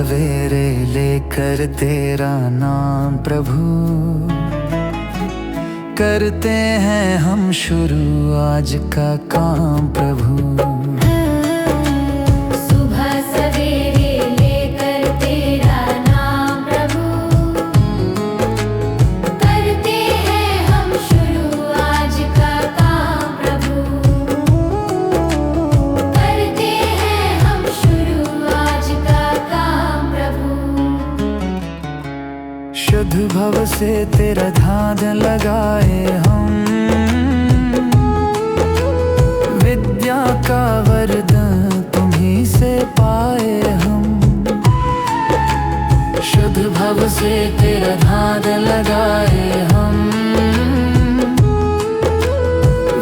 सवेरे लेकर तेरा नाम प्रभु, करते हैं हम शुरू आज का काम प्रभु। सुबह सवेरे लेकर तेरा नाम प्रभु, करते हैं हम शुरू आज का काम प्रभु, करते हैं हम शुरू आज का काम प्रभु। शुद्ध भव से तेरा ध्यान लगाए हम, विद्या का वरदान तुम्हीं से पाए हम। शुद्ध भव से तेरा ध्यान लगाए हम,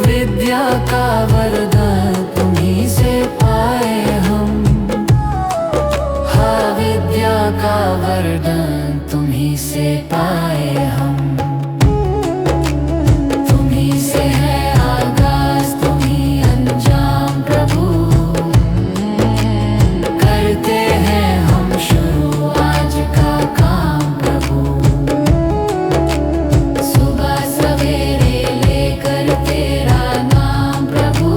विद्या का वरदान तुम्हीं से पाए हम। हाँ, विद्या का वरदान तुम्हीं से पाए हम। तुम्हीं से है आगाज, तुम्हीं अंजाम प्रभु, करते हैं हम शुरू आज का काम प्रभु। सुबह सवेरे लेकर तेरा नाम प्रभु,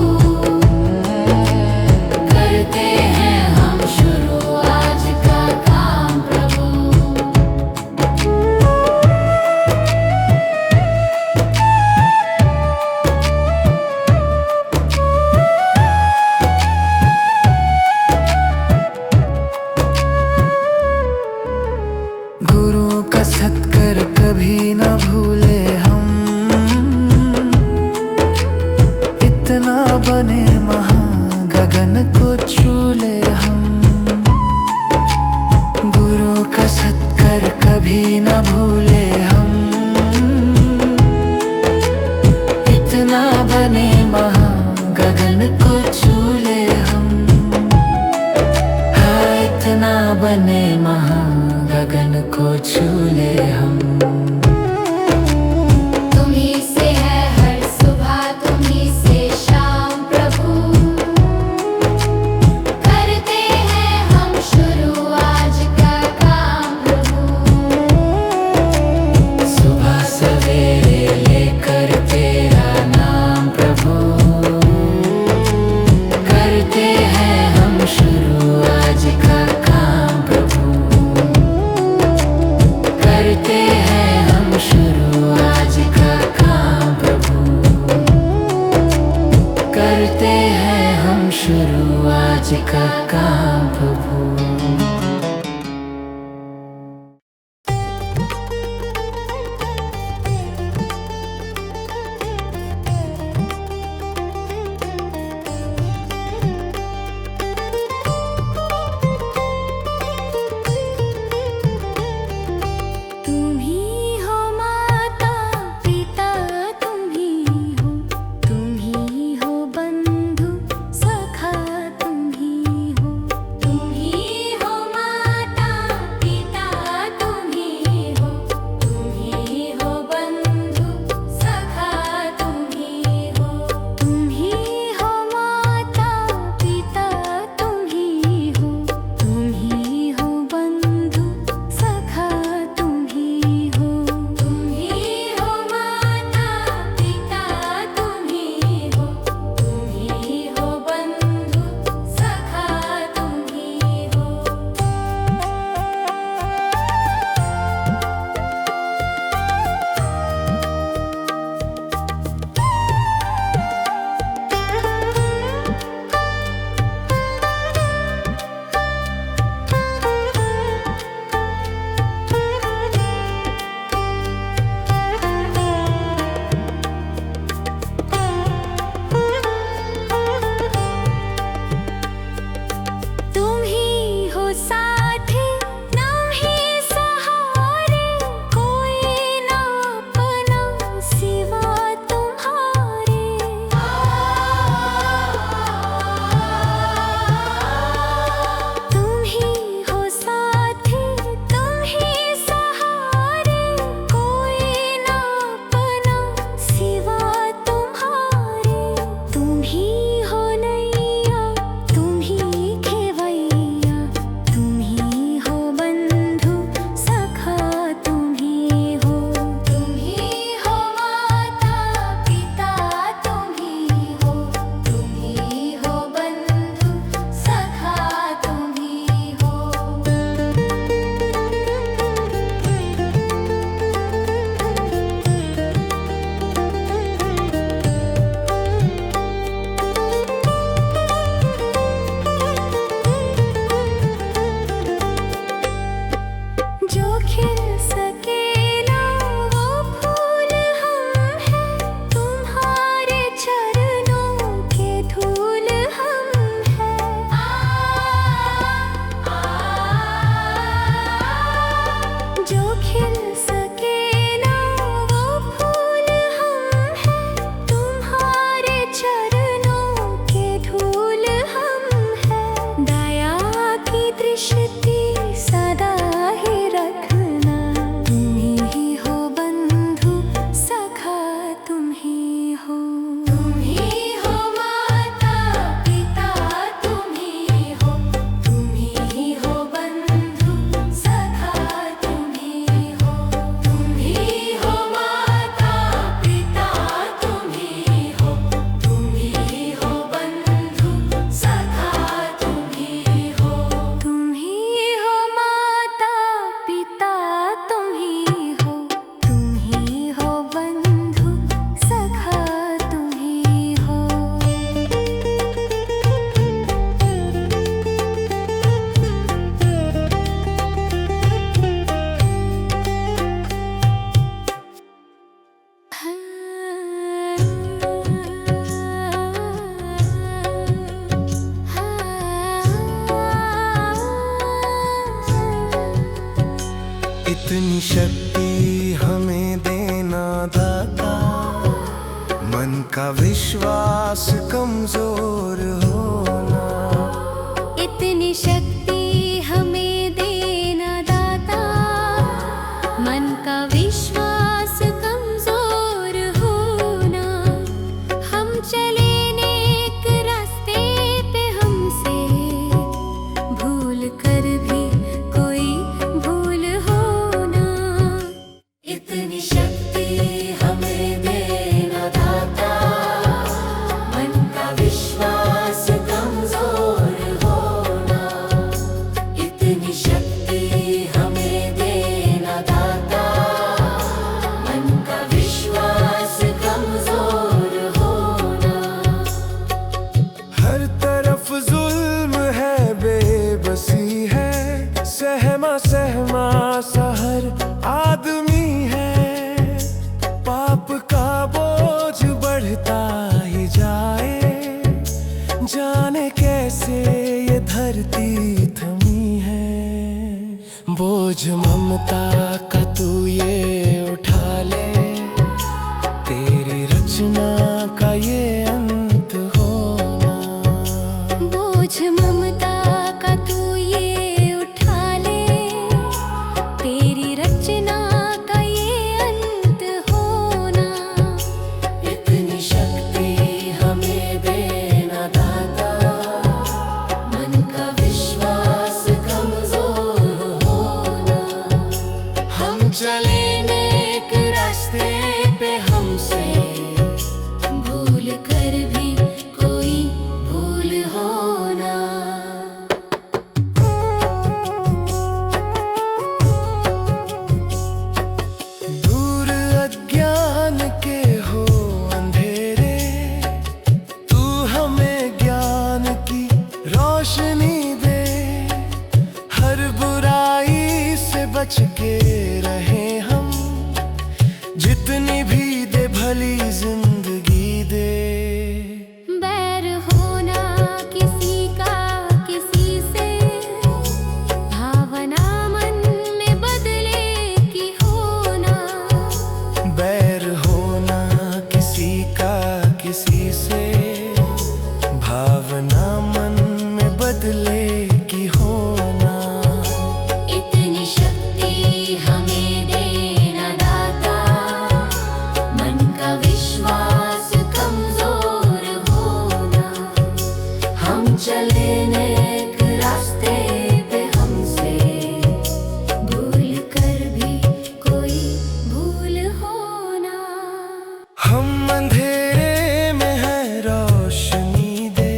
करते हैं हम शुरू आज का काम प्रभु। गुरु का सत्कर कभी न भूले हम, इतना बने महान गगन को छू ले हम। गुरु का सत्कर कभी न भूले हम, इतना बने महान गगन को छू ले हम। हाँ, इतना बने महान गगन को छू ले हम। तुम्हीं से है हर सुबह, तुम्हीं से शाम प्रभु, करते हैं हम शुरू आज का काम प्रभु। सुबह सवेरे लेकर तेरा नाम प्रभु, करते हैं हम शुरू आज का काम प्रभु, करते हैं हम इतनी शक्ति हमें देना दाता, मन का विश्वास कमजोर होना। इतनी शक्ति हमें देना दाता, मन का विश्वास कमजोर होना। हम चले नेक रास्ते पे, हमसे भूल कर भी कोई भूल होना। इतनी शक्ति हमें देना दाता, मन का विश्वास कमजोर होना। इतनी शक्ति हमें देना दाता, मन का विश्वास कमजोर होना। हर तरफ जुल्म है, बेबसी है, सहमा सहमा सा हर आदमी है। पाप का बोझ बढ़ता ही जाए, जाने कैसे ये धरती थमी है। बोझ ममता का तू ये उठा ले, तेरी रचना का ये अंत होना। बोझ ममता का तू ये उठा ले, तेरी रचना का ये अंत होना। इतनी शक्ति हमें देना दाता, मन का विश्वास कमजोर होना। हम चले नेक रास्ते पे, हमसे भूल कर भी कोई भूल होना। दूर अज्ञान के हो अंधेरे, तू हमें ज्ञान की रोशनी दे। हर बुराई से बच के रहे हम, जितनी भी दे भली जिंदगी दे। बैर होना किसी का किसी से, भावना मन में बदले की होना। बैर होना किसी का किसी से, भावना मन में बदले की होना। इतनी शक्ति हमें देना दाता, मन का विश्वास कमजोर होना। हम चले नेक रास्ते पे, हमसे भूल कर भी कोई भूल होना। हम अंधेरे में है, रोशनी दे।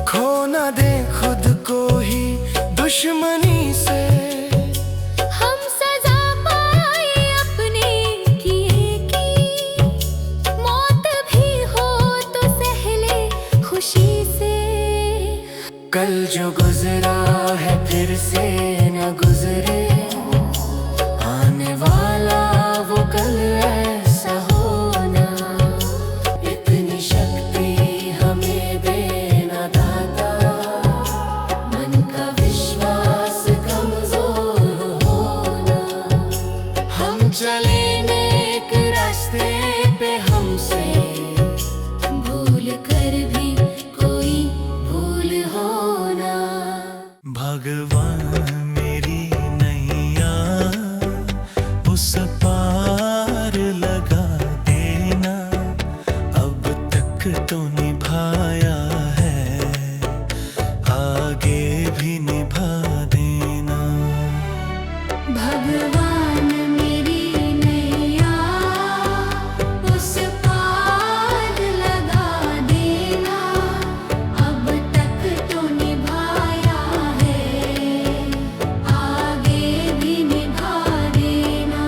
खो ना दे खुद को ही दुश्मनी से। हम सजा पाए अपने किए की, मौत भी हो तो सह ले खुशी से। कल जो गुजरा है फिर से न गुजरे, आने वाला वो कल ऐसा होना। इतनी शक्ति हमें देना दाता, मन का विश्वास कमजोर होना। हम चले नेक रास्ते पे, हमसे भूल कर भी कोई भूल होना। भगवान मेरी नैया उस पार लगा देना, अब तक तो निभाया है, आगे भी निभा देना। भगवान मेरी नैया उस पार लगा देना, अब तक तो निभाया है, आगे भी निभा देना।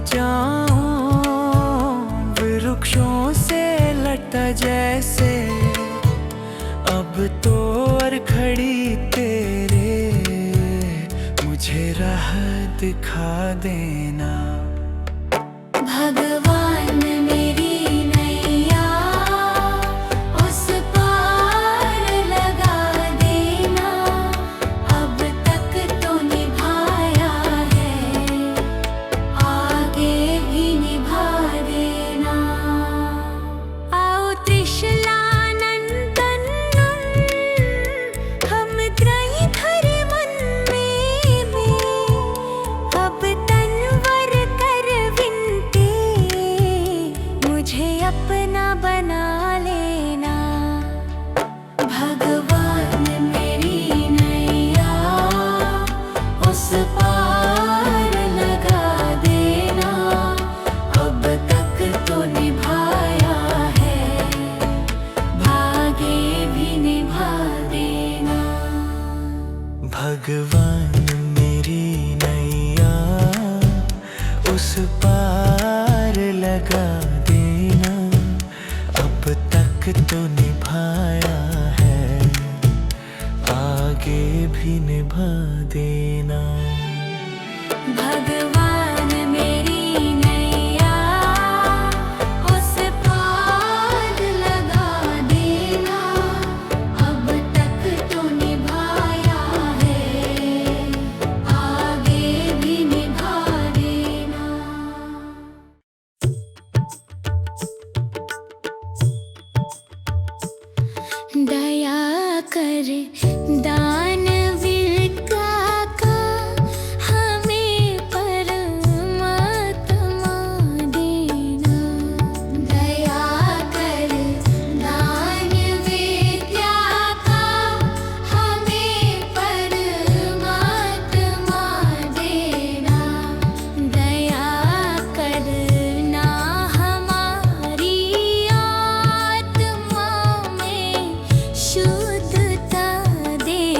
जाऊं वृक्षों से लटा जैसे, अब तो और खड़ी तेरे मुझे राह दिखा देना। भगवान मेरी नैया उस पार लगा देना, अब तक तो निभाया है, आगे भी निभा देना। आओ त्रिशूलानंदन हम त्रयी धरे मन में, अब तनवर कर विनते मुझे अपना बना लेना। भगवान मेरी नैया उस पार लगा देना, अब तक तो निभाया है, भागे भी निभा देना। भगवान मेरी नैया उस पार लगा देना, अब तक तो निभाया है, आगे भी निभा देना। भगवान मेरी नैया उस पार लगा देना, अब तक तो निभाया है, आगे भी निभा देना। दया कर दानवीर का हमें परमात्मा देना। दया कर दानवीर का हमें परमात्मा देना। दया करना हमारी आत्मा में शुद्धता देना।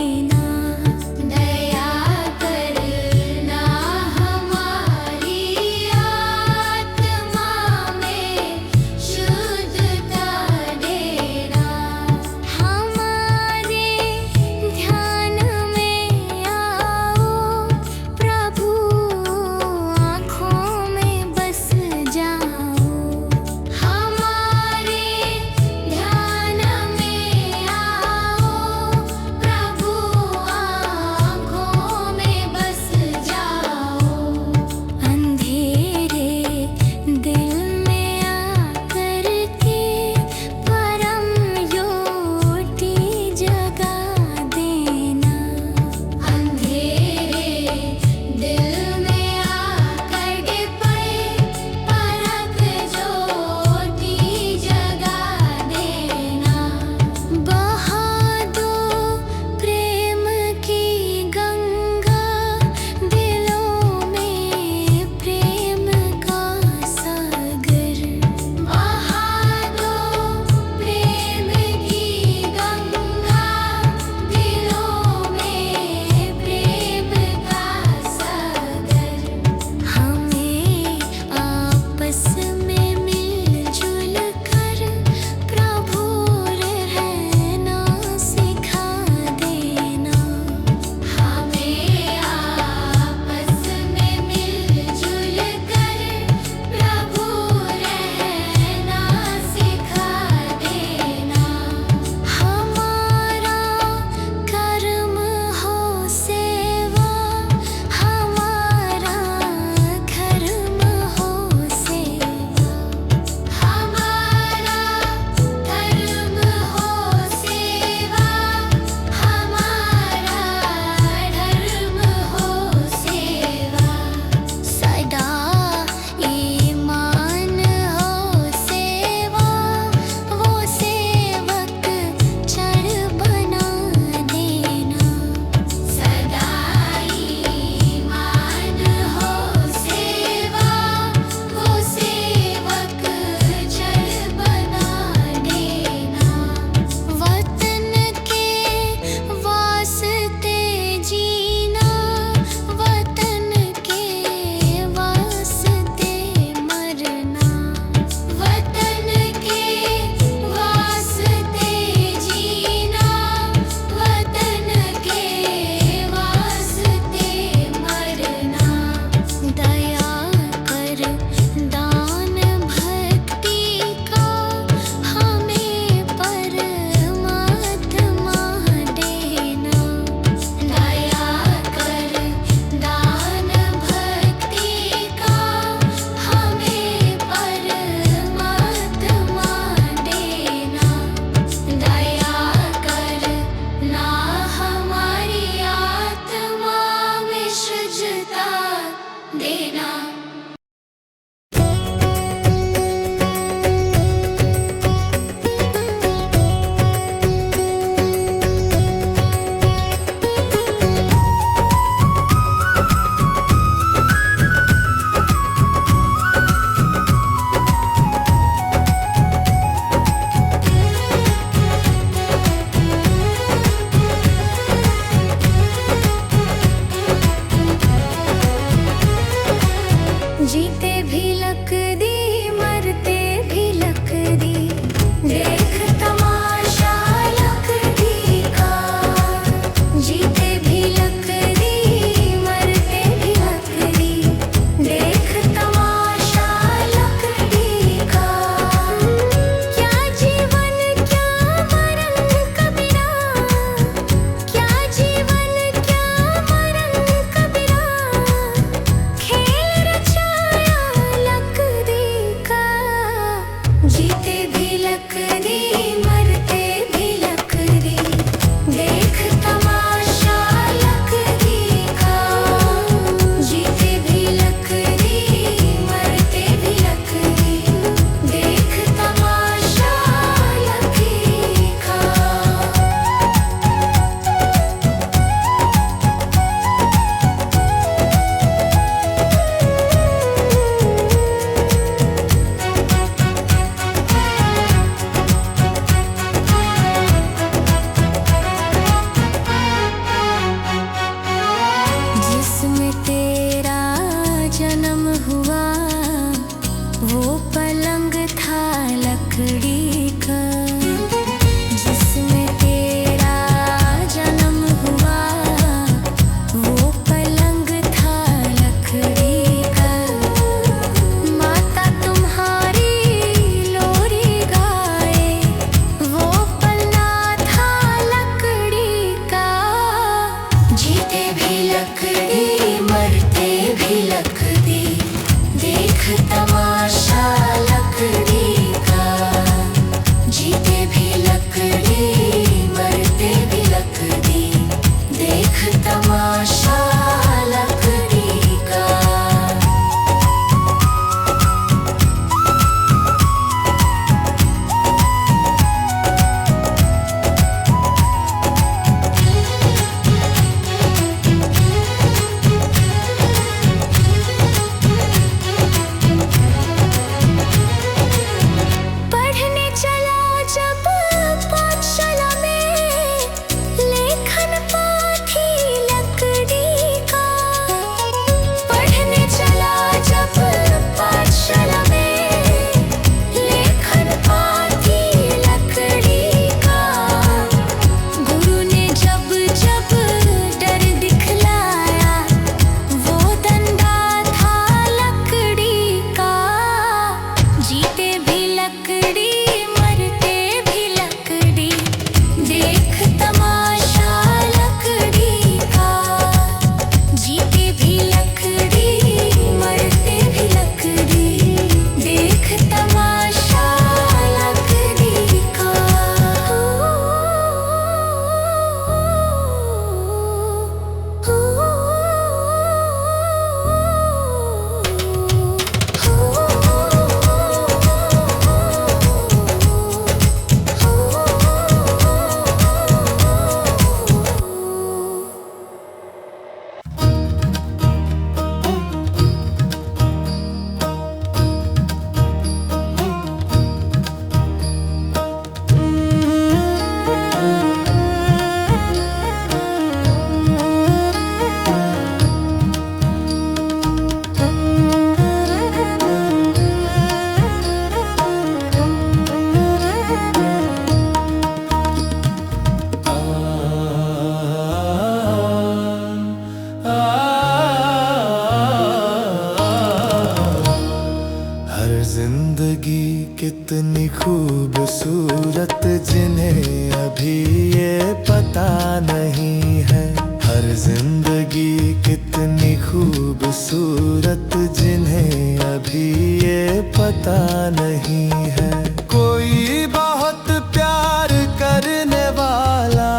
कितनी खूबसूरत जिन्हें अभी ये पता नहीं है। हर जिंदगी कितनी खूबसूरत जिन्हें अभी ये पता नहीं है। कोई बहुत प्यार करने वाला,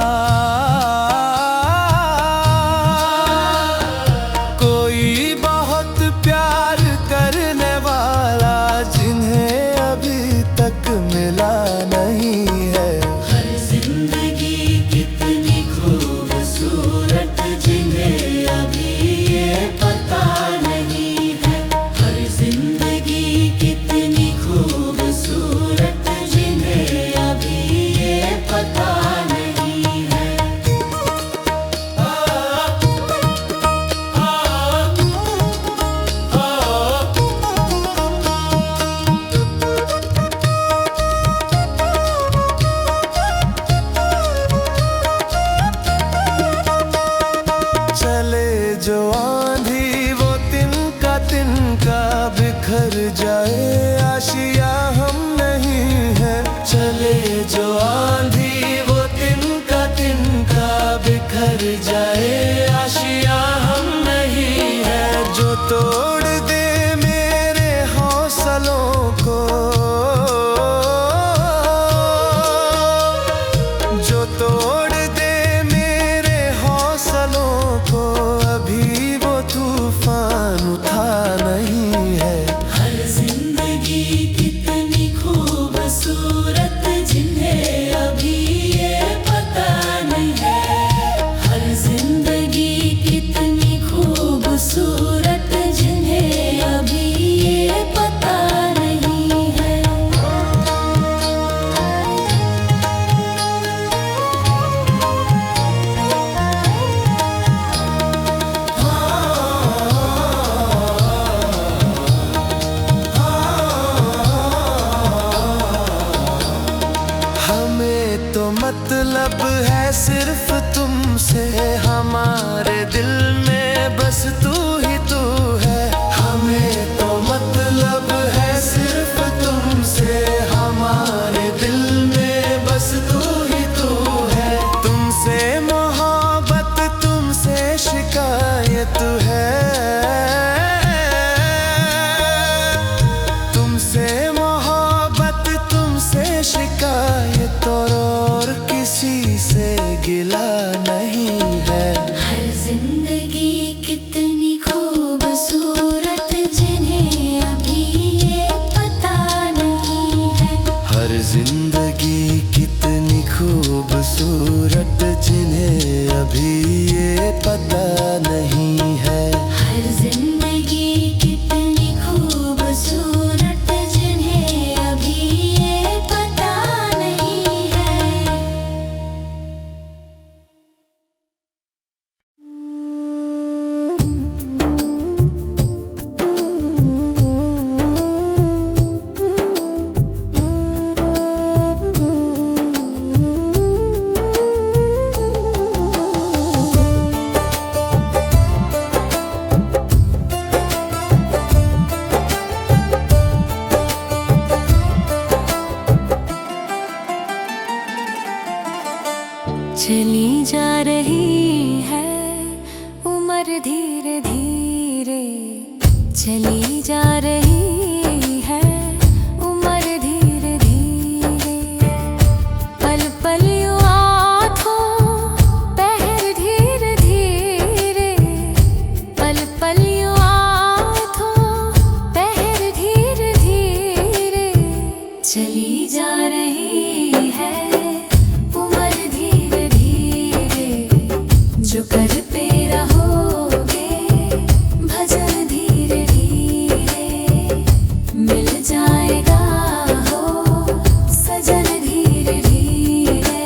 कोई बहुत प्यार करने वाला जिन्हें अभी तक मिला नहीं है। हर जिंदगी कितनी खूबसूरत जिन्हें अभी ये पता नहीं है। हर जिंदगी कितनी खूबसूरत जिन्हें अभी ये पता नहीं है। चले जो आंधी वो तिनका बिखर जाए, आशिया हम नहीं है। चले जो आंधी वो तिनका बिखर जाए, आशिया हम नहीं है। जो तोड़ दे मेरे हौसलों को, जो तोड़ दे मेरे हौसलों को, अभी वो तूफान उठा नहीं है। हर जिंदगी कितनी खूबसूरत जिन्हें अभी ये पता नहीं है। हर जिंदगी कितनी खूबसूरत जिन्हें अभी ये पता नहीं है। हमें तो मतलब है सिर्फ तुमसे, हमारे दिल में बस तू ही तू है। हमें तो मतलब है सिर्फ तुमसे, हमारे दिल में बस तू ही तू है। तुमसे मोहब्बत तुमसे शिकायत है, तुमसे मोहब्बत तुमसे शिकायत, और किसी से गिला नहीं है। हर जिंदगी कितनी खूबसूरत जिन्हें अभी ये पता नहीं है। हर जिंदगी कितनी खूबसूरत जिन्हें अभी ये पता नहीं है। हर जिंदगी कितनी खूबसूरत जिन्हें अभी ये पता नहीं है। चली जा रही है उम्र धीरे धीरे, चली जा रही है उम्र धीरे धीरे। पल पल यूं आँखों पहर धीरे धीरे, पल पल यूं आँखों पहर धीरे धीरे। चली जा रही है उम्र धीरे धीरे। जो करते रहोगे भजन धीरे धीरे, मिल जाएगा हो सजन धीरे धीरे।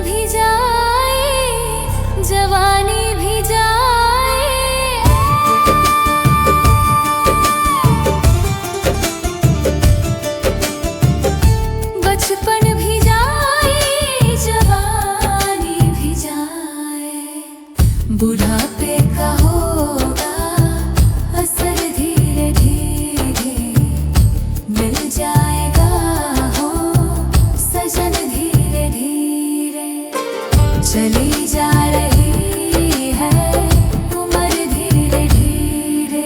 भी जाए, जवानी भी जाए, बचपन भी जाए, जवानी भी जाए, बुढ़ापे का होगा असर धीरे धीरे मिल जाएगा हो सजन धीरे धीरे। चली जा रही है उम्र धीरे धीरे।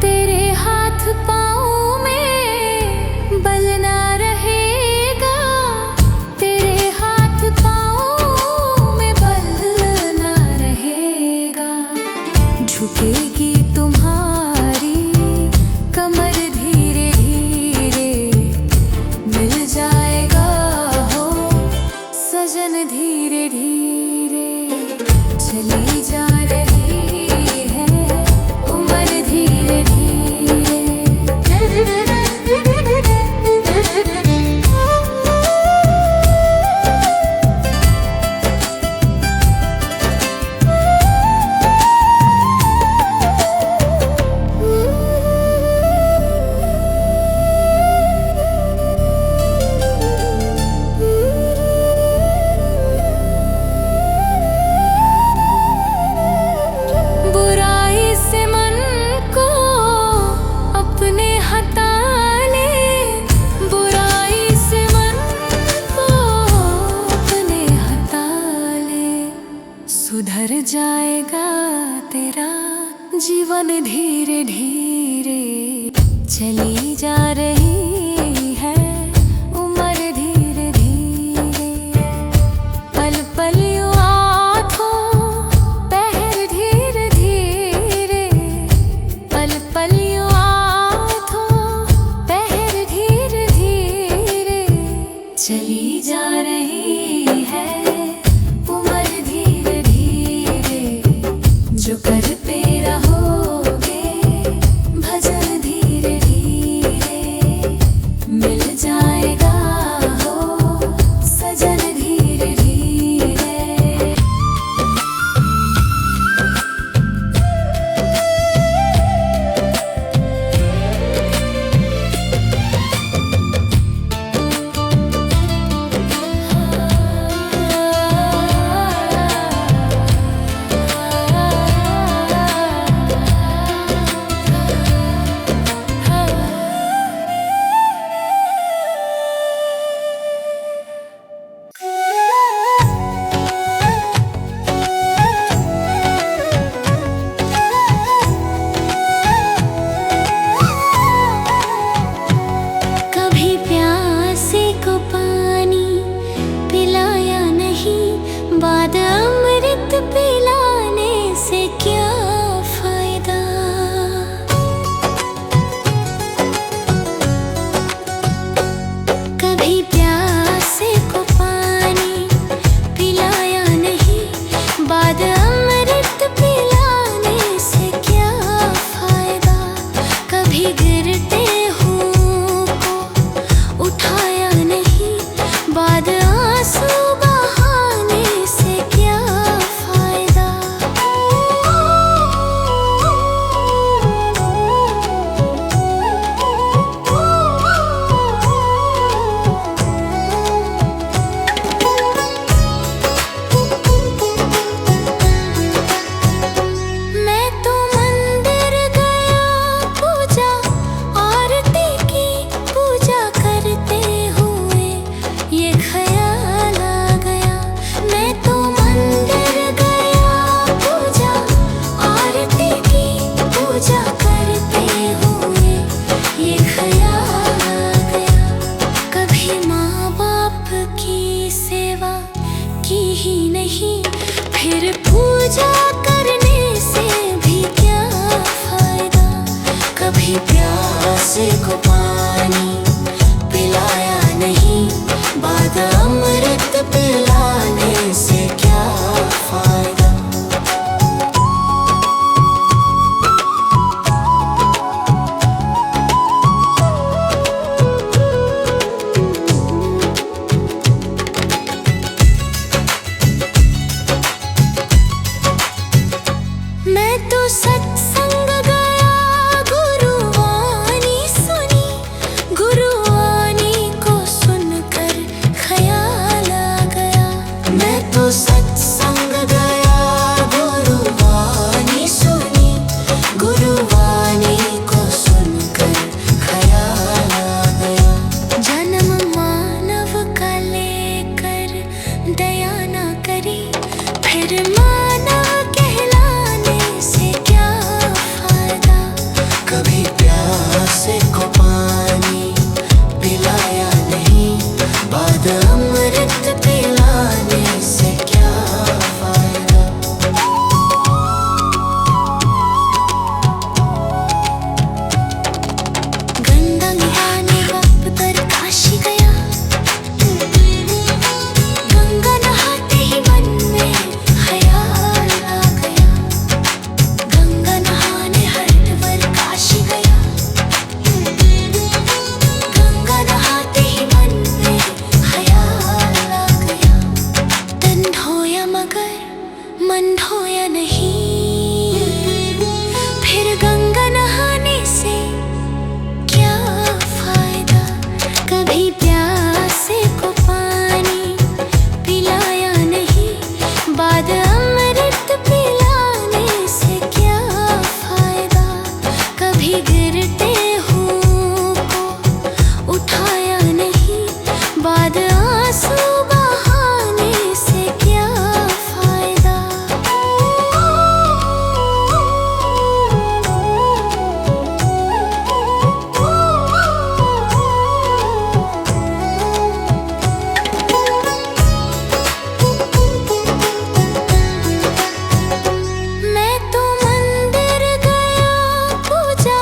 तेरे हाथ पाँव में बल ना रहेगा, तेरे हाथ पाँव में बल ना रहेगा, झुकेगी तुम्हारी कमर धीरे धीरे मिल जाएगा हो सजन धीरे धीरे। चली जा रही है उम्र धीरे धीरे। बुराई से मन को अपने हटा ले, बुराई से मन को अपने हटा ले, सुधर जाएगा तेरा जीवन धीरे धीरे। चली जा रही है उम्र धीरे धीरे। पल पल यूं आँखों पहर धीरे धीरे, पल पल यूं आँखों पहर धीरे धीरे। चली जा रही है उम्र धीरे धीरे। जो करते रहोगे भजन धीरे धीरे मिल जाएगा हो सजन धीरे धीरे। तो सत्संग गया, गुरुवाणी सुनी, गुरुवाणी को सुनकर ख्याल आ गया। मैं तो सत्संग गया, गुरुवाणी सुनी, गुरुवाणी को सुनकर ख्याल आ गया। जन्म मानव का लेकर दया ना करी, फिर मानव कहलाने से क्या फायदा। कभी प्यासे को पानी पिलाया नहीं, बाद अमृत पिलाने से क्या फायदा। गंगा नहाने बाप पर काशी गया, गंगा नहाते ही मन में ख्याल आ गया। गंगा नहाने हरिद्वार काशी गया, गंगा नहाते ही मन में ख्याल आ गया। तन धोया मगर मन धोया नहीं, फिर गंगा नहाने से क्या फायदा। कभी प्यासे को पानी पिलाया नहीं, बाद अमृत पिलाने से क्या फायदा। कभी गिरते हुओं को उठाया नहीं, बाद आंसू बहाने से क्या फायदा। मैं तो मंदिर गया, पूजा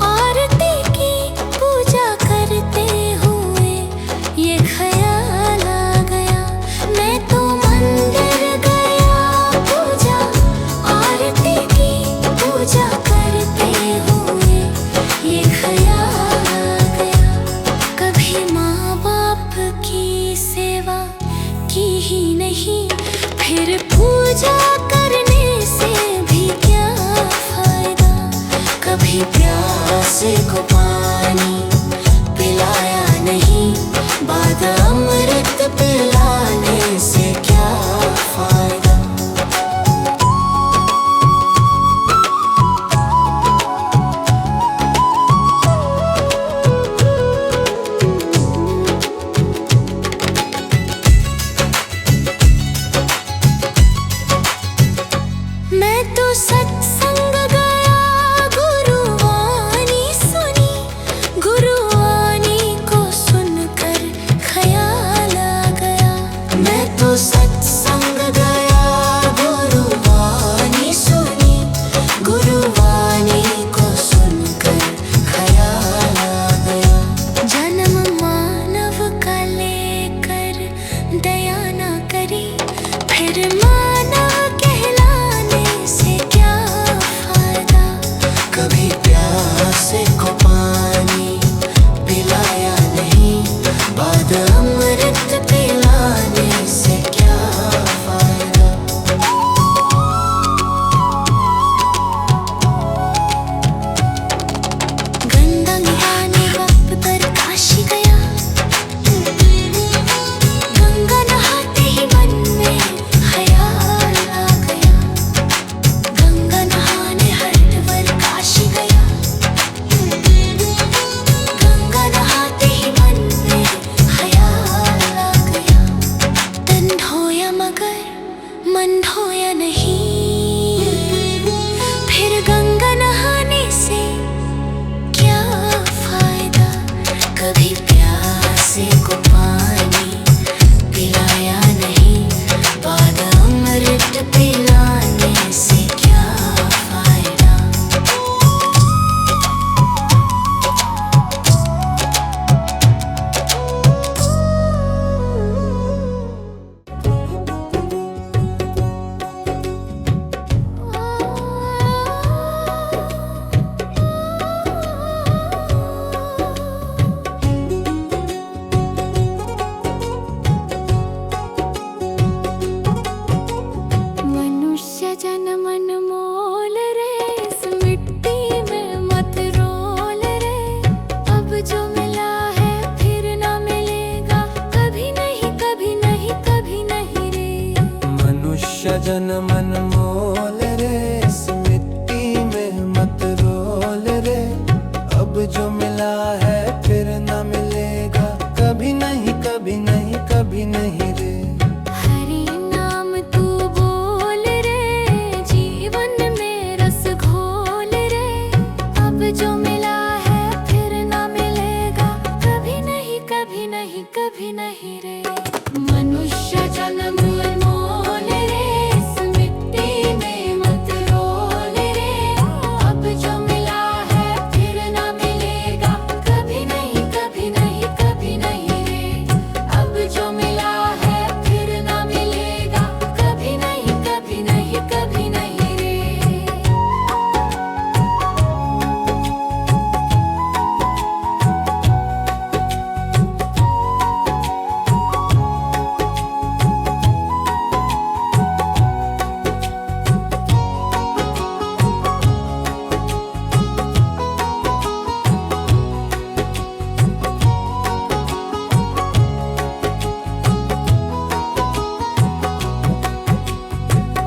आरती की, पूजा करते हुए ये ख्याल आ गया। मैं तो मंदिर गया, पूजा आरती की, पूजा करते हुए ये ख्याल आ गया। कभी माँ बाप की सेवा की ही नहीं, फिर पूजा करने से भी क्या फायदा। कभी प्यासे को पानी पिलाया नहीं, बाद अमृत पिलाने से क्या फायदा। मैं तो सत्संग गया, गुरुवाणी सुनी, गुरुवाणी को सुनकर ख्याल आ गया। मैं तो सत्संग गया, गुरुवाणी सुनी, गुरुवाणी को सुनकर ख्याल आ गया। जन्म मानव का लेकर दया ना करी, फिर मानव कहलाने से क्या फायदा। जन्म अनमोल रे, इस मिट्टी में मत रोल रे। अब जो मिला है फिर न मिलेगा, कभी नहीं कभी नहीं कभी नहीं रे। हरि नाम तू बोल रे, जीवन में रस घोल रे। अब जो मिला है फिर ना मिलेगा, कभी नहीं कभी नहीं कभी नहीं रे। मनुष्य जन्म अनमोल रे, इस मिट्टी में मत रोल रे। अब जो मिला है फिर ना मिलेगा, कभी नहीं कभी नहीं कभी नहीं रे। अब जो मिला है फिर ना मिलेगा, कभी नहीं कभी नहीं कभी नहीं रे।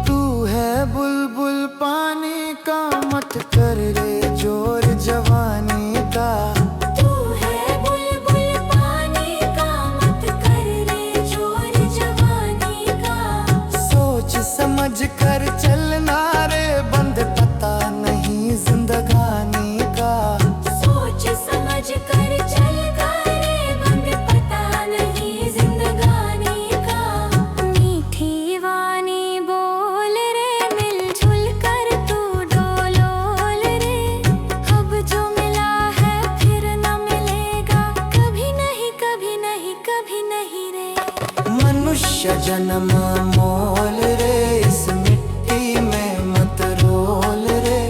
तू है बुलबुल पानी का, मत कर रे जोर जवानी का। तू है बुलबुल पानी का, मत कर रे जोर जवानी का। सोच समझ कर चलना रे, बंद पता नहीं जिंदगानी का। सोच समझ कर चल रे, बंद पता नहीं जिंदगानी का। मीठी वाणी बोल रे, मिलजुल कर तू डोलोल रे। अब जो मिला है फिर ना मिलेगा, कभी नहीं कभी नहीं कभी नहीं रे। मनुष्य जन्म मोल रे, इस मिट्टी में मत रोल रे।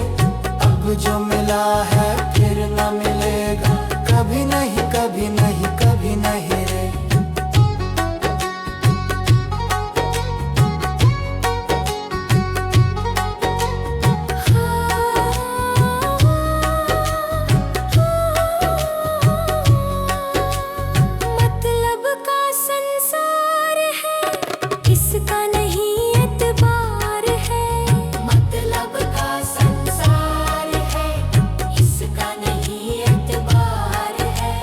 अब जो मिला है फिर न मिलेगा, कभी नहीं कभी नहीं कभी नहीं रे। मतलब का संसार है, इसका नहीं एतबार है। मतलब का संसार है, इसका नहीं एतबार है।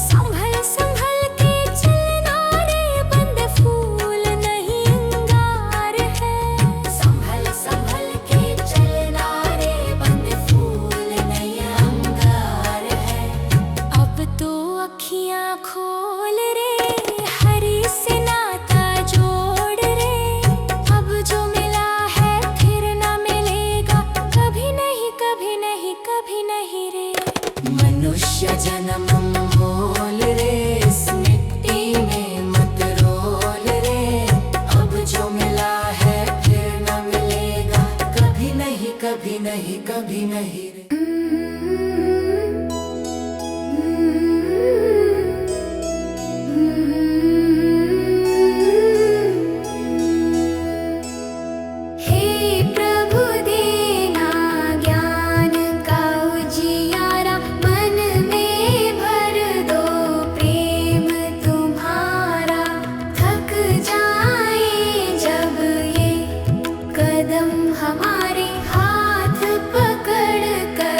संभल संभल के चलना रे, बंद फूल नहीं अंगार है। संभल संभल के चलना रे, बंद फूल नहीं अंगार है। अब तो अखियां खोल रे, हरि से नाता जोड़ रे। अब जो मिला है फिर ना मिलेगा, कभी नहीं कभी नहीं कभी नहीं रे। मनुष्य जन्म मोल रे, इस मिट्टी में मत रोल रे। अब जो मिला है फिर ना मिलेगा, कभी नहीं कभी नहीं कभी नहीं रे। हे प्रभु देना ज्ञान का उजियारा, मन में भर दो प्रेम तुम्हारा। थक जाए जब ये कदम हमारे, हाथ पकड़ कर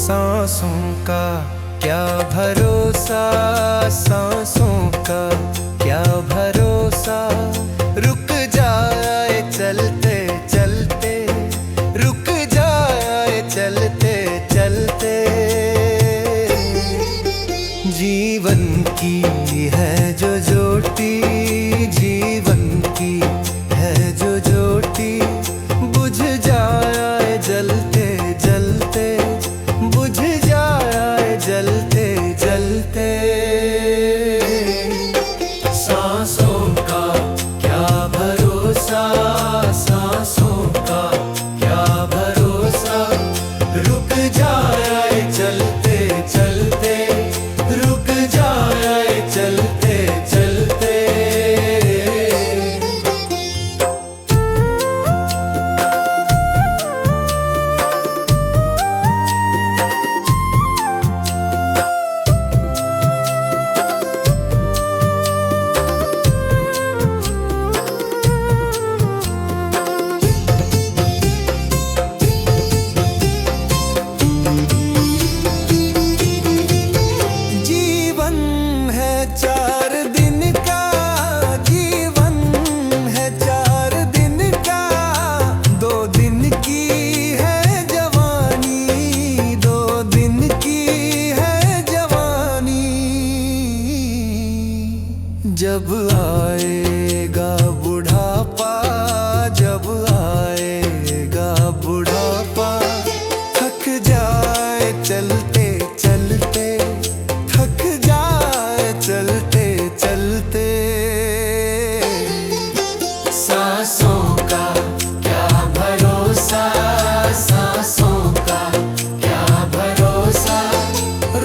सांसों का क्या भरोसा, सांसों का क्या भरोसा, रुक जाए चलते चलते, रुक जाए चलते चलते। जीवन की है जो ज्योति, जीवन की है जो ज्योति, बुझ जाए जलते जलते, बुझ जाए जलते जलते। सांसों का क्या भरोसा, सांसों का क्या भरोसा, रुक जाए चलते चलते, रुक जाए चलते चलते। जीवन है 4 दिन का, जीवन है 4 दिन का, 2 दिन की है जवानी, 2 दिन की है जवानी। जब आएगा बुढ़ापा, जब आएगा बुढ़ापा, थक जाए चलते चलते, थक जाए चलते चलते। सांसों का क्या भरोसा, सांसों का क्या भरोसा,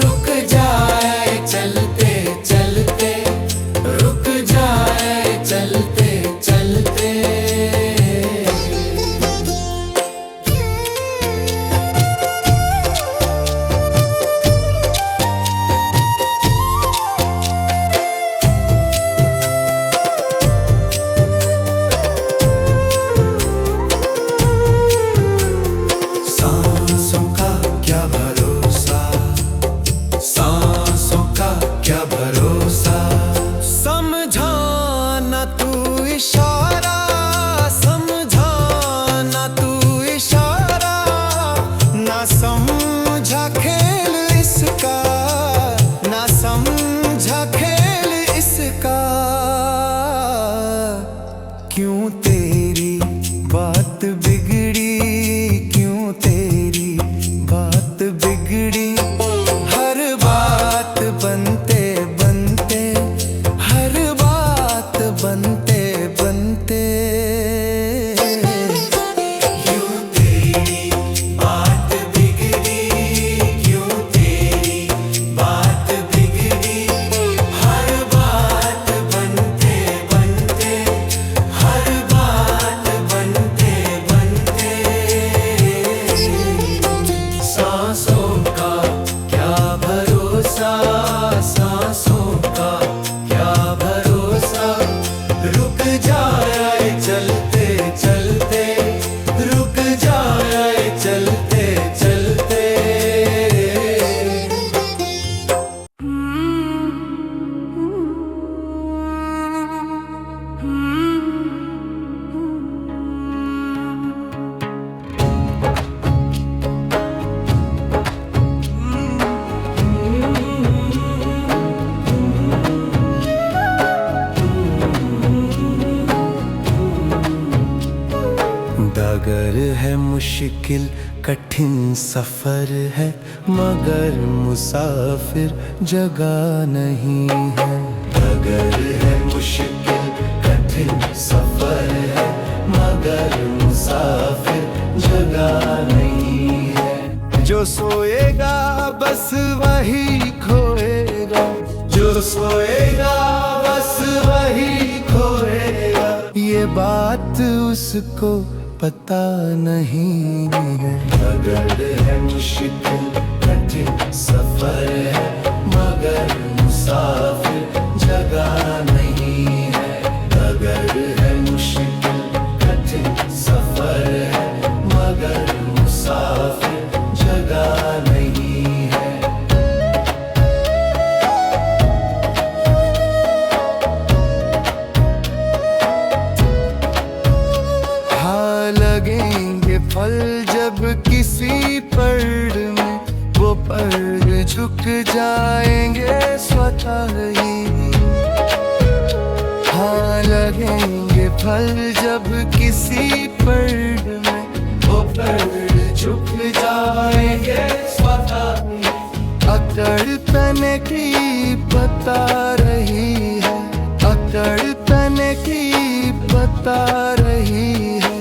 रुक जाए चलते चलते, रुक जाए चलते चलते। सांसों का क्या भरोसा, सांसों का क्या भरोसा, समझाना तू इशारा, समझाना तू इशारा, ना समझा खेल इसका, ना समझा खेल इसका। क्यों तेरी बात बिगड़ी, क्यों तेरी बात बिगड़ी, हर बात बनते बनते, हर बात बनते बनते। क्यों तेरी बात बिगड़ी, क्यों तेरी बात बिगड़ी, हर बात बनते बनते, हर बात बनते बनते। सांसों का क्या भरोसा, सांसों का क्या भरोसा, रुक जाए चलते चलते, रुक जाए चलते चलते। डगर है मुश्किल कठिन सफर है, मगर मुसाफिर जगह नहीं है। डगर है मुश्किल कठिन सफर है, मगर मुसाफिर जगह नहीं है। जो सोएगा बस वही खोएगा, जो सोएगा बस वही खोएगा, ये बात उसको पता नहीं है। डगर है मुश्किल कठिन सफर है, मगर मुसाफिर जगह नहीं है। डगर है मुश्किल कठिन सफर है, मगर मुसाफिर जगह नहीं जाएंगे स्वतः ही। हाँ लगेंगे फल जब किसी पेड़ में, वो पेड़ झुक जाएंगे स्वतः ही। अकड़ तने की बता रही है, अकड़ तने की बता रही है,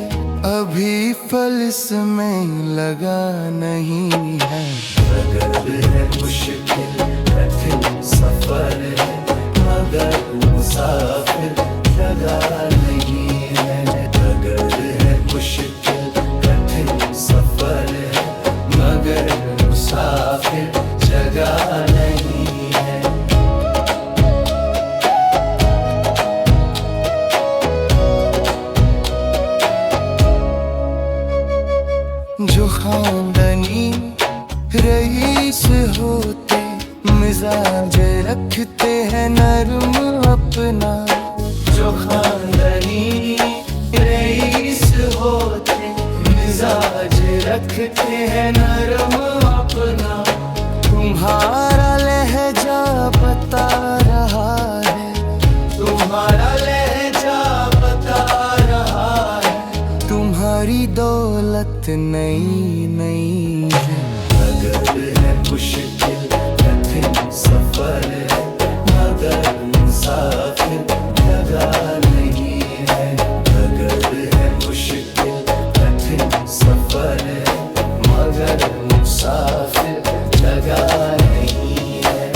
अभी फल इसमें लगा नहीं है। अगर है मुश्किल कठिन सफर है, मगर मुसाफिर लगा नहीं है। अगर है मुश्किल कठिन सफर है, मगर मुसाफिर जगह नहीं है। जो खानदानी रईस होते, मिजाज रखते हैं नरम अपना। जो खानदानी रईस होते, मिजाज रखते हैं नरम अपना। तुम्हारा लहजा बता रहा है, तुम्हारा लहजा बता रहा है, तुम्हारी दौलत नई नई है। अगर है मुश्किल कठिन सफर है, मगर मुसाफिर लगा नहीं है। अगर है मुश्किल कठिन सफर है, मगर मुसाफिर लगा नहीं है।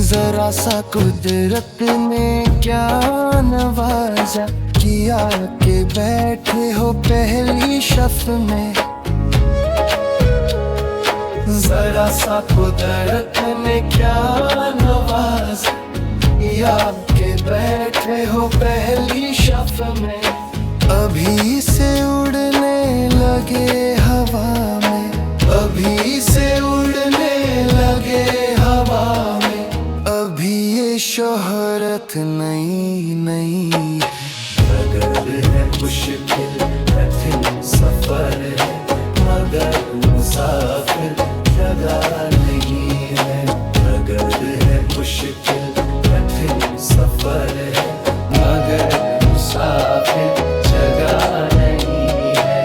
जरा सा कुदरत ने क्या नवाजा, किया के बैठे हो पहली शफ में। जरा सा कुदरत ने क्या नवाजा, किया के बैठे हो पहली शफ में। अभी से उड़ने लगे हवा में, अभी से उड़ने लगे हवा में, अभी ये शोहरत नई नई। अगर है मुश्किल कठिन सफर है, मगर मुसाफिर लगा नहीं है। अगर है मुश्किल कठिन सफर है, मगर मुसाफिर जगह नहीं है।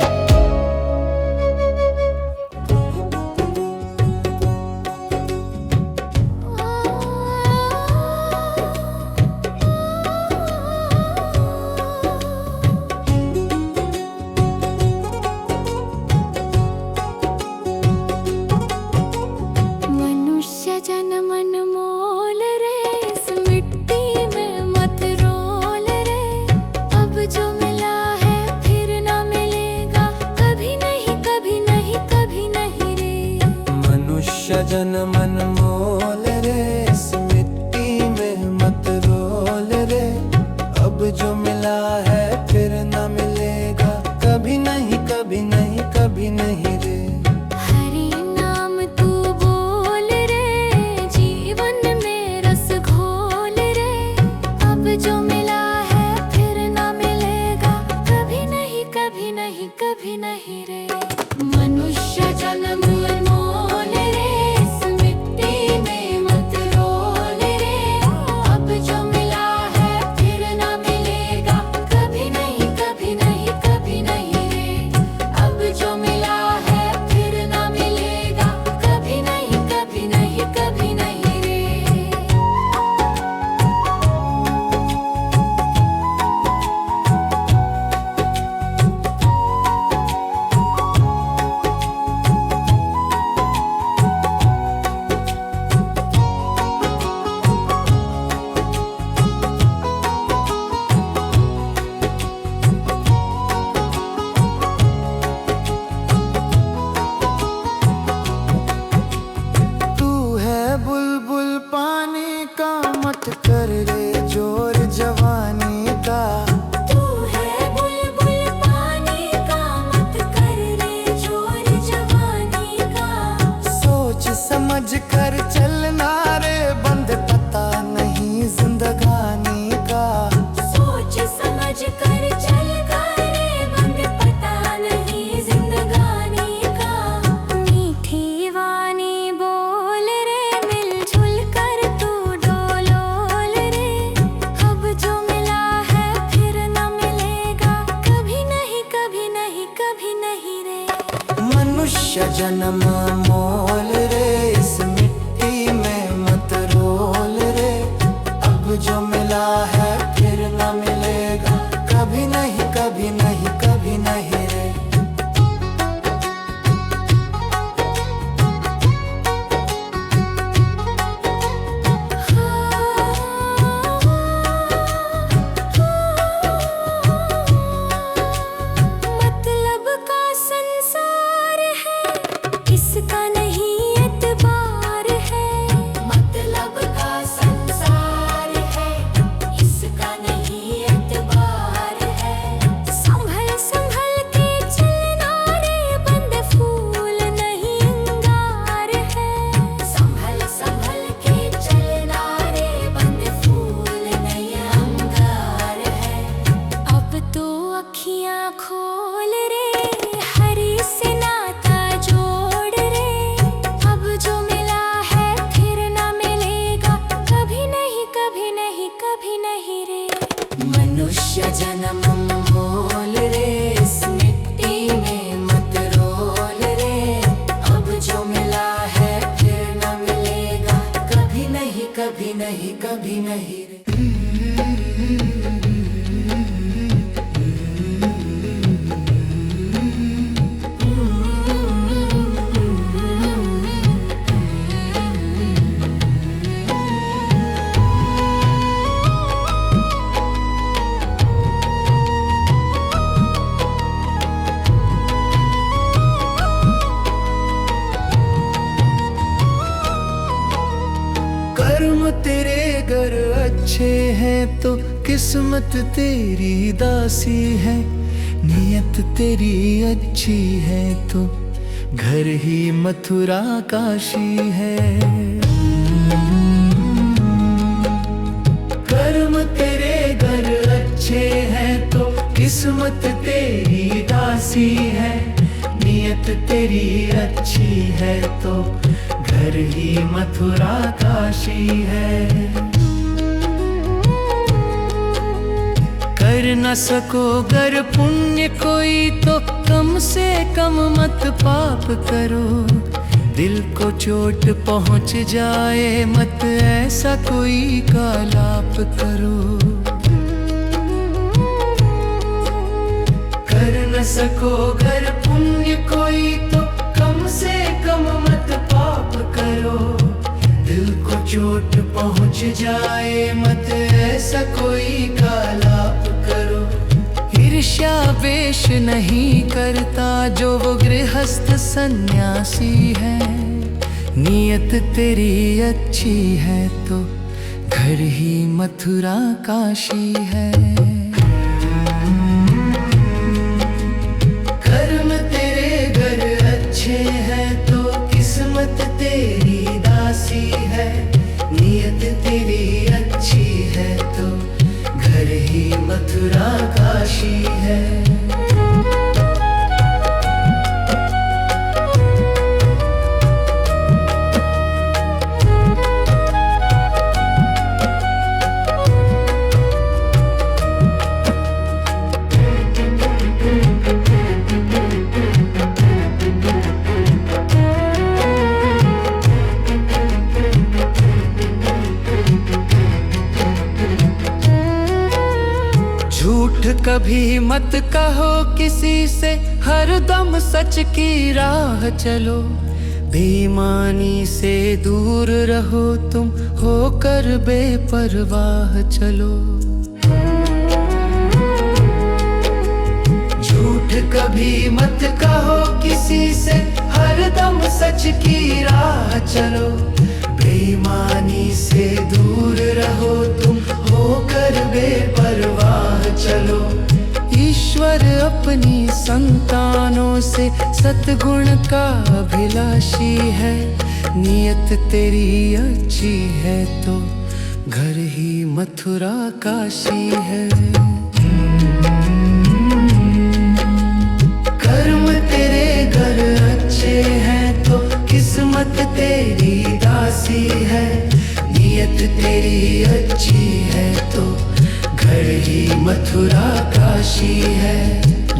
मनुष्य जन्म अनमोल रे, इस मिट्टी में मत रोल रे। अब जो मिला है फिर ना मिलेगा, कभी नहीं कभी नहीं कभी नहीं रे। मनुष्य जन्म अनमोल रे, इस मिट्टी में मत रोल रे। अब जो मिला है फिर ना मिलेगा, कभी नहीं कभी नहीं कभी नहीं रे। हरि नाम तू बोल रे, जीवन में रस घोल रे। अब जो मिला है फिर ना मिलेगा, कभी नहीं कभी नहीं कभी नहीं रे। मनुष्य जन्म अनमोल रे, इस मिट्टी में मत रोल रे। अब जो मिला है फिर ना मिलेगा, कभी नहीं कभी नहीं कभी नहीं रे। अब जो मिला है फिर ना मिलेगा, कभी नहीं कभी नहीं कभी नहीं रे। जन्म मोल रे, इस मिट्टी में मत रोल रे। अब जो मिला है फिर न मिलेगा, कभी नहीं कभी नहीं कभी नहीं रे। मतलब का संसार है, इसका नहीं एतबार है। मतलब का संसार है, इसका नहीं एतबार है। संभल संभल के चलना रे, बंद फूल नहीं अंगार है। संभल संभल के चलना रे, बंद फूल नहीं अंगार है। अब तो अखियां खोल रे, हरी से नाता जोड़ रे। अब जो मिला है फिर ना मिलेगा, कभी नहीं कभी नहीं कभी नहीं रे। मनुष्य जन्म मोल रे, इस मिट्टी में मत रोल रे। अब जो मिला है फिर न मिलेगा, कभी नहीं कभी नहीं कभी नहीं रे। कर्म तेरे घर अच्छे हैं तो किस्मत तेरी दासी है। नियत तेरी अच्छी है तो घर ही मथुरा काशी है। कर्म तेरे घर अच्छे हैं तो किस्मत तेरी दासी है। नियत तेरी अच्छी है तो घर ही मथुरा काशी है। कर न सको गर पुण्य कोई तो कम से कम मत पाप करो। दिल को चोट पहुंच जाए मत ऐसा कोई कालाप करो। कर न सको गर पुण्य कोई तो कम से कम मत पाप करो। दिल को चोट पहुंच जाए मत ऐसा कोई कालाप करो। ईर्ष्या वेश नहीं करता जो वो गृहस्थ सन्यासी है। नियत तेरी अच्छी है तो घर ही मथुरा काशी है। कर्म तेरे घर अच्छे हैं तो किस्मत तेरी दासी है। नियत तेरी अच्छी है तो घर ही मथुरा काशी है। झूठ कभी मत कहो किसी से, हरदम सच की राह चलो। बेईमानी से दूर रहो तुम, होकर बेपरवाह चलो। झूठ कभी मत कहो किसी से, हरदम सच की राह चलो। बेईमानी से दूर रहो तुम, होकर बेपरवाह चलो। ईश्वर अपनी संतानों से सद्गुण का अभिलाषी है। नियत तेरी अच्छी है तो घर ही मथुरा काशी है। कर्म तेरे घर अच्छे हैं तो किस्मत तेरी दासी है। नियत तेरी अच्छी है तो घर ही मथुरा काशी है।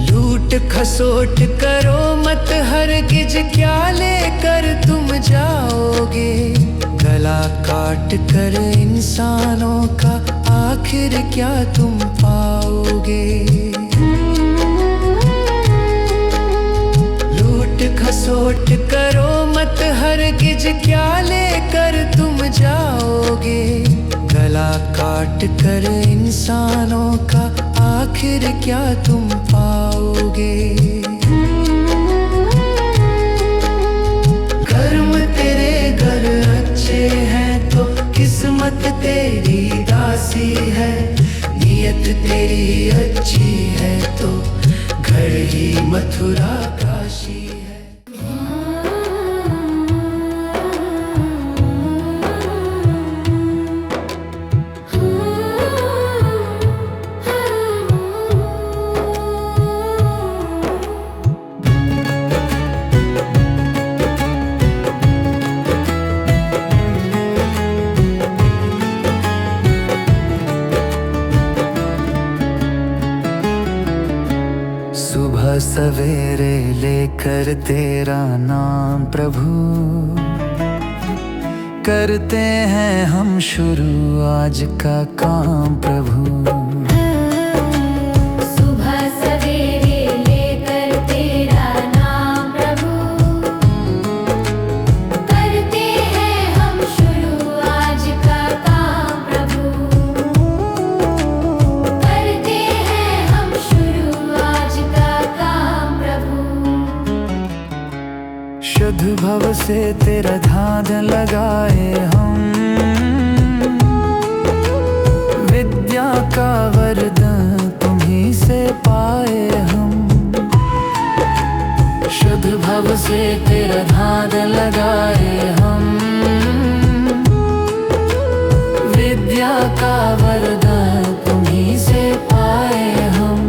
लूट लूट खसोट करो मत हरगिज, क्या लेकर तुम जाओगे? गला काट कर इंसानों का आखिर क्या तुम पाओगे? लूट खसोट करो मत हरगिज, क्या लेकर तुम जाओगे? गला काट कर इंसानों का आखिर क्या तुम पाओगे? कर्म तेरे घर अच्छे हैं तो किस्मत तेरी दासी है, नियत तेरी अच्छी है तो घर ही मथुरा काशी है। सुबह सवेरे लेकर तेरा नाम प्रभु, करते हैं हम शुरू आज का काम प्रभु। सुबह सवेरे लेकर तेरा नाम प्रभु, करते हैं हम शुरू आज का काम प्रभु, करते हैं हम शुरू आज का काम प्रभु। शुद्ध भव से तेरा ध्यान लगाए हम, विद्या का वरदान तुम्हीं से पाए हम। शुद्ध भव से तेरा ध्यान लगाए हम, विद्या का वरदान तुम्हीं से पाए हम।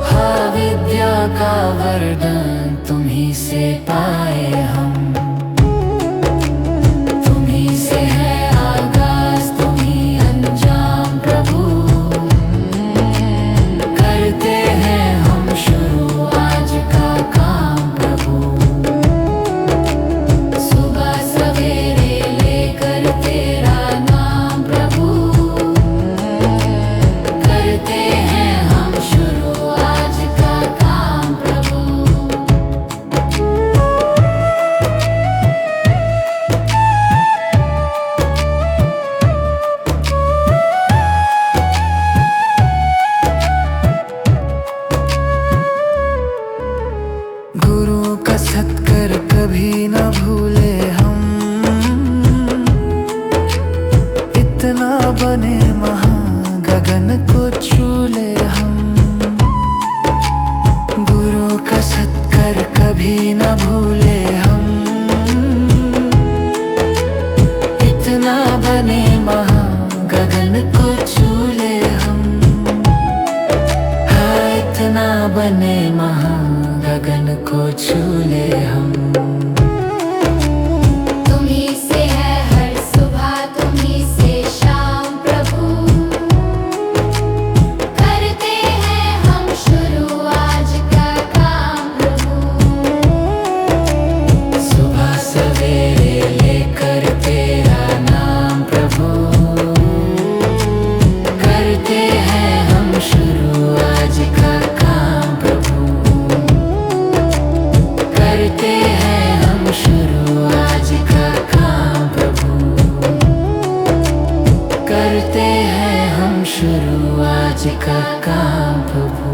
हाँ, विद्या का वरदान तुम्हीं से पाए हम। तुम्हीं से है आगाज, तुम्हीं अंजाम प्रभु, करते हैं हम शुरू आज का काम प्रभु। सुबह सवेरे लेकर तेरा नाम प्रभु, करते हैं हम शुरू आज का काम प्रभु। गुरु का सत्कर कभी न भूले हम, इतना बने महान गगन को छू ले हम। गुरु का सत्कर कभी न भूले हम, इतना बने महान गगन को छू ले हम। हाँ, इतना बने महान गगन को छू ले हम। तुम्हीं से है हर सुबह, तुम्हीं से शाम प्रभु, करते हैं हम शुरू आज का काम प्रभु। सुबह सवेरे लेकर तेरा नाम प्रभु, करते हैं हम शुरू आज का काम प्रभु। करते हैं हम शुरू आज का काम प्रभु, करते हैं हम शुरू आज का काम प्रभु।